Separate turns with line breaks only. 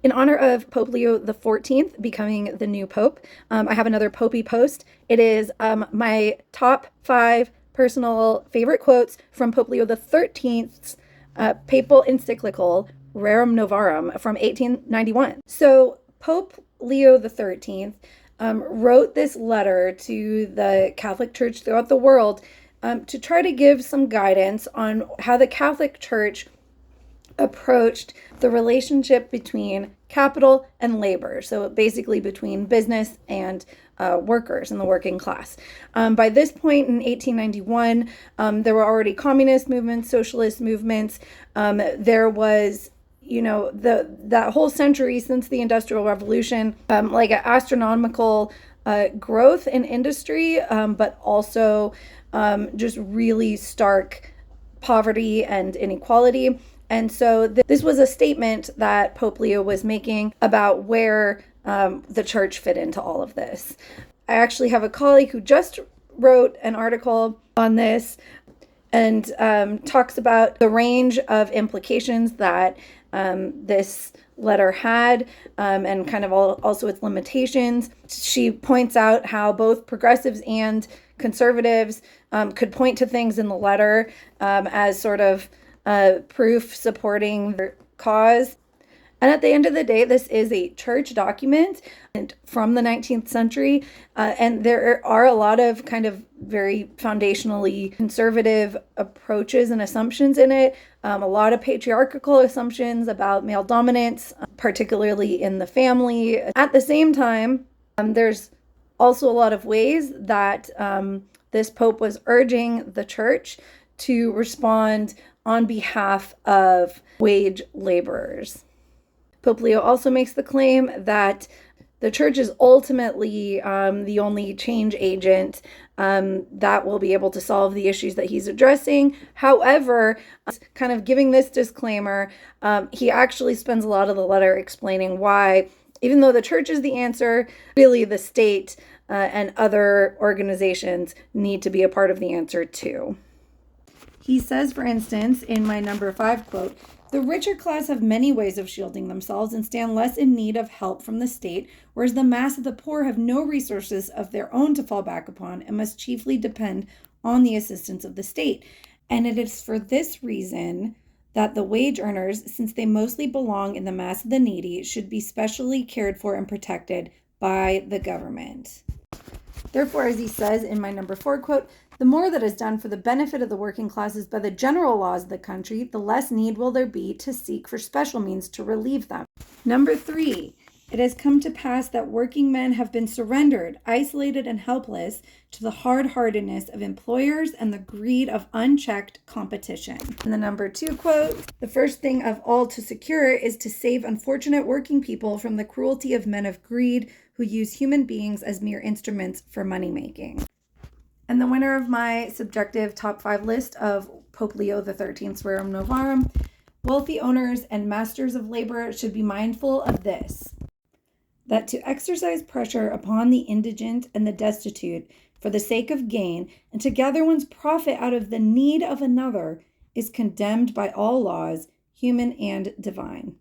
In honor of Pope Leo XIV becoming the new pope, I have another Popey post. It is my top 5 personal favorite quotes from Pope Leo XIII's papal encyclical, Rerum Novarum, from 1891. So Pope Leo XIII wrote this letter to the Catholic Church throughout the world to try to give some guidance on how the Catholic Church approached the relationship between capital and labor. So basically between business and workers in the working class. By this point in 1891, there were already communist movements, socialist movements. There was, that whole century since the Industrial Revolution, like an astronomical growth in industry, but also just really stark poverty and inequality. And so this was a statement that Pope Leo was making about where the church fit into all of this. I actually have a colleague who just wrote an article on this and talks about the range of implications that this letter had and kind of also its limitations. She points out how both progressives and conservatives could point to things in the letter as sort of proof supporting their cause. And at the end of the day, this is a church document from the 19th century, and there are a lot of kind of very foundationally conservative approaches and assumptions in it, a lot of patriarchal assumptions about male dominance, particularly in the family. At the same time, there's also a lot of ways that this pope was urging the church to respond on behalf of wage laborers. Pope Leo also makes the claim that the church is ultimately the only change agent that will be able to solve the issues that he's addressing. However, kind of giving this disclaimer, he actually spends a lot of the letter explaining why, even though the church is the answer, really the state and other organizations need to be a part of the answer too. He says, for instance, in my number 5 quote, "The richer class have many ways of shielding themselves and stand less in need of help from the state, whereas the mass of the poor have no resources of their own to fall back upon and must chiefly depend on the assistance of the state. And it is for this reason that the wage earners, since they mostly belong in the mass of the needy, should be specially cared for and protected by the government." Therefore, as he says in my number 4 quote, "The more that is done for the benefit of the working classes by the general laws of the country, the less need will there be to seek for special means to relieve them." Number 3, "It has come to pass that working men have been surrendered, isolated and helpless, to the hard-heartedness of employers and the greed of unchecked competition." And the number 2 quote, "The first thing of all to secure is to save unfortunate working people from the cruelty of men of greed who use human beings as mere instruments for money-making." And the winner of my subjective top 5 list of Pope Leo XIII's Rerum Novarum, "Wealthy owners and masters of labor should be mindful of this, that to exercise pressure upon the indigent and the destitute for the sake of gain, and to gather one's profit out of the need of another, is condemned by all laws, human and divine."